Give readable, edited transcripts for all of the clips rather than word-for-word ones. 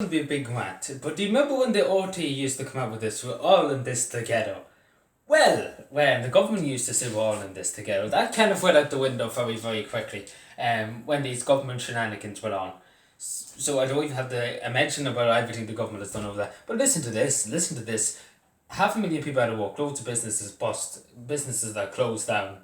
It'll be a big rant, but do you remember when the RT used to come out with this, we're all in this together? Well, when the government used to say we're all in this together, that kind of went out the window very, very quickly when these government shenanigans went on. So I don't even have to mention about everything the government has done over there. But listen to this. 500,000 people out of work, loads of businesses bust, businesses that closed down.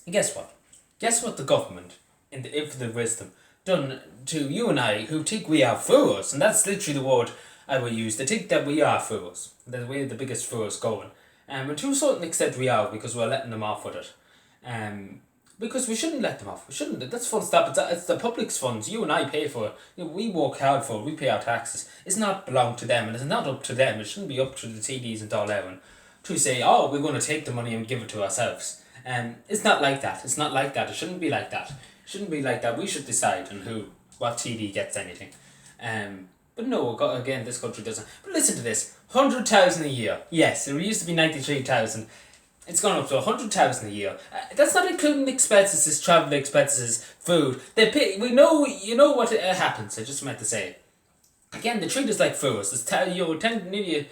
And guess what? Guess what the government, in the infinite wisdom, done to you and I, who think we are fools, and that's literally the word I will use. They think that we are fools, that we're the biggest fools going. And to a certain extent we are, because we're letting them off with it. Because we shouldn't let them off. We shouldn't. That's full stop. It's the public's funds. You and I pay for it. We work hard for it. We pay our taxes. It's not belong to them, and it's not up to them. It shouldn't be up to the TDs and Dáil to say, oh, we're going to take the money and give it to ourselves. It's not like that. It's not like that. It shouldn't be like that. It shouldn't be like that. We should decide on what TD gets anything. But no, again, this country doesn't. But listen to this. 100,000 a year. Yes, it used to be 93,000. It's gone up to 100,000 a year. That's not including expenses, travel expenses, food. They pay. We know. You know what happens. I just meant to say. Again, they treat us like fools. Nearly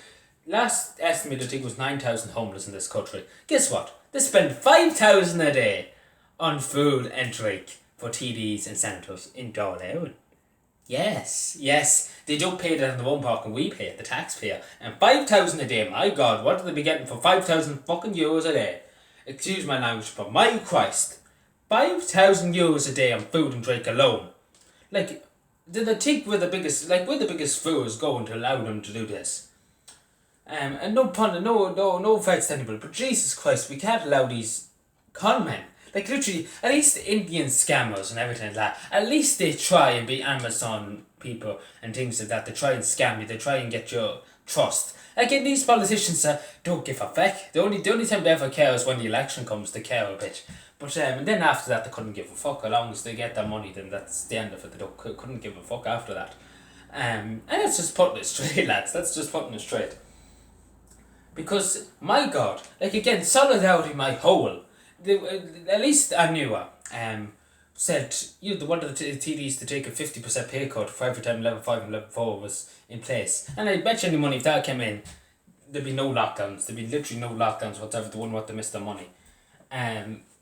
last estimate I think was 9,000 homeless in this country. Guess what? They spend 5,000 a day on food and drink for TDs and senators in Dáil. Yes, they don't pay that in the one pocket, we pay it, the taxpayer. And 5,000 a day, my God, what do they be getting for 5,000 fucking euros a day? Excuse my language, but my Christ, 5,000 euros a day on food and drink alone. Like, did they think we're the biggest fools going to allow them to do this? And no pun, no offense to anybody, but Jesus Christ, we can't allow these con men. Like literally, at least the Indian scammers and everything like that, at least they try and be Amazon people and things like that. They try and scam you, they try and get your trust. Again, these politicians don't give a fuck. The only time they ever care is when the election comes, they care a bit. But and then after that they couldn't give a fuck. As long as they get their money, then that's the end of it. They couldn't give a fuck after that. And that's just putting it straight, lads. That's just putting it straight. Because, my God, like again, solidarity my whole. At least I knew said they wanted the TDs to take a 50% pay cut for every time level 5 and level 4 was in place. And I bet you any money if that came in, there'd be no lockdowns. There'd be literally no lockdowns whatsoever. They wouldn't want to miss their money.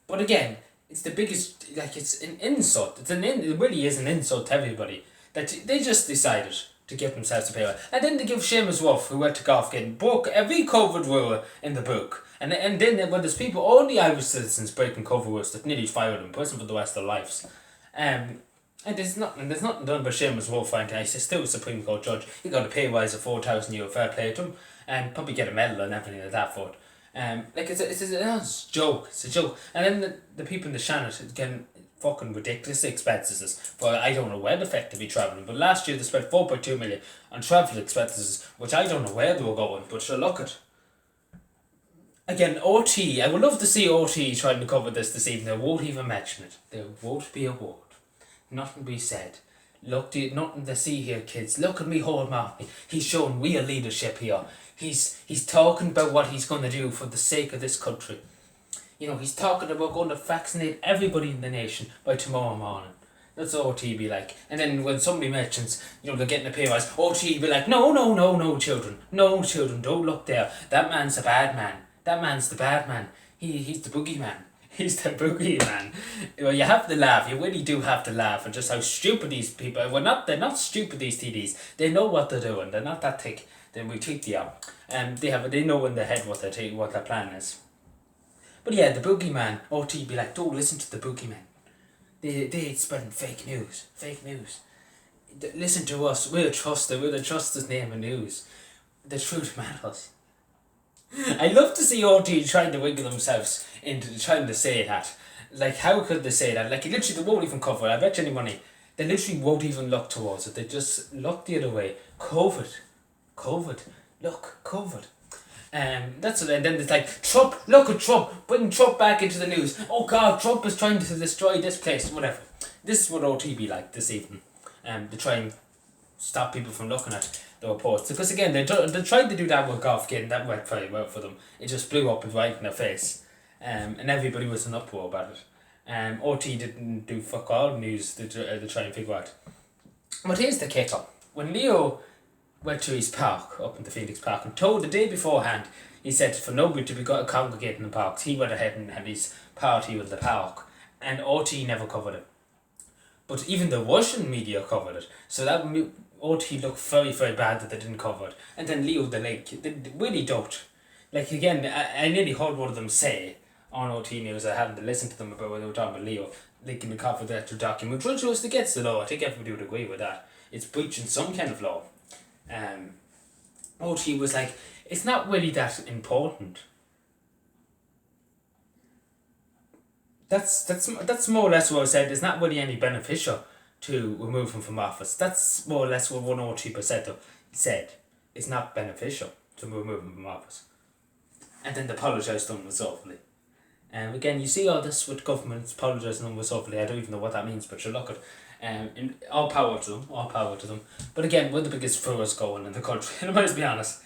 But again, it's the biggest, like it's an insult. It really is an insult to everybody that they just decided to give themselves a pay. And then they give Seamus Wolf, who went to golf, getting broke every COVID rule in the book. And then when there's people, only Irish citizens breaking COVID rules that nearly fired in prison for the rest of their lives. And there's nothing done by Seamus Wolf, he's still a Supreme Court judge. He got a pay rise of €4,000, fair play to him, and probably get a medal and everything like that for it. It's a joke. It's a joke. And then the people in the Shannon getting fucking ridiculous expenses for I don't know where the fuck to be travelling. But last year they spent 4.2 million on travel expenses, which I don't know where they were going. But sure, look at. Again, OT, I would love to see OT trying to cover this evening. They won't even mention it. There won't be a word. Nothing be said. Nothing to see here, kids. Look at me, hold Marty. He's showing real leadership here. He's talking about what he's going to do for the sake of this country. He's talking about going to vaccinate everybody in the nation by tomorrow morning. That's what OT be like. And then when somebody mentions, they're getting a pay rise, OT be like, no, children. No, children, don't look there. That man's a bad man. That man's the bad man. He's the boogeyman. He's the boogeyman. Well, you have to laugh. You really do have to laugh at just how stupid these people are. They're not stupid, these TDs. They know what they're doing. They're not that thick. Then we think they are. They know in their head what their plan is. But yeah, the boogeyman, OT be like, don't listen to the boogeyman. They spreading fake news. Listen to us. We're the trusted name in news. The truth matters. I love to see OT trying to wiggle themselves into trying to say that. Like, how could they say that? Like, literally, they won't even cover it. I bet you any money. They literally won't even look towards it. They just look the other way. COVID. Look, COVID. That's what. And then it's like, Trump, look at Trump. Bring Trump back into the news. Oh, God, Trump is trying to destroy this place. Whatever. This is what OT be like this evening. To try and stop people from looking at the reports, because again they tried to do that with golf game. That went very well for them. It just blew up right in their face, and everybody was in uproar about it. OT didn't do fuck all news to try and figure out. But here's the kettle. when Leo went to his park up in the Phoenix Park and told the day beforehand, he said for nobody to be congregating in the parks, he went ahead and had his party with the park, and OT never covered it. But even the Russian media covered it, so that OT looked very, very bad that they didn't cover it. And then Leo the Lake, they really don't. Like again, I nearly heard one of them say on OT News, I happened to listen to them about when they were talking about Leo linking the confidential document, which was against the law. I think everybody would agree with that. It's breaching some kind of law. OT was like, it's not really that important. That's more or less what I said. It's not really any beneficial to remove him from office. That's more or less what 102% said. It's not beneficial to remove him from office. And then they apologised unresolvedly. Again, you see all this with governments apologising unresolvedly. I don't even know what that means, but you look at all power to them, all power to them. But again, we're the biggest furrows going in the country, and I might as be honest.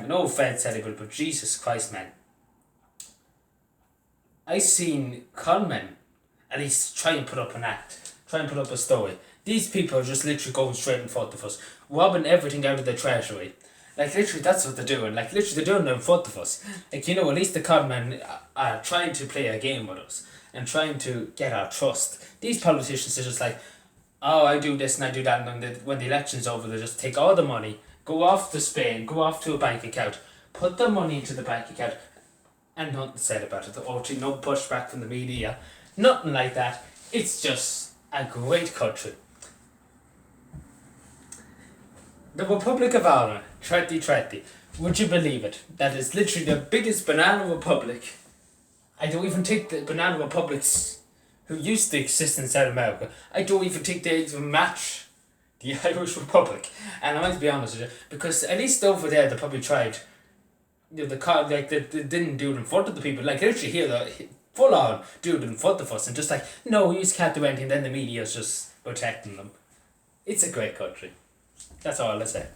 No offence anybody, but Jesus Christ, man. I seen conmen at least try and put up an act, try and put up a story. These people are just literally going straight in front of us, robbing everything out of the treasury. Like literally that's what they're doing. Like literally they're doing it in front of us. Like, you know, at least the conmen are trying to play a game with us and trying to get our trust. These politicians are just like, oh, I do this and I do that, and then when the election's over they just take all the money, go off to Spain, go off to a bank account, put the money into the bank account, and nothing said about it. No pushback from the media, nothing like that. It's just a great country. The Republic of Ireland, 2020. Would you believe it? That is literally the biggest banana republic. I don't even think the banana republics who used to exist in South America, I don't even think they even match the Irish Republic. And I might be honest with you, because at least over there they probably tried. You know, they didn't do it in front of the people. Like literally here, they full on do it in front of us, and just like, no, you just can't do anything. Then the media's just protecting them. It's a great country. That's all I say.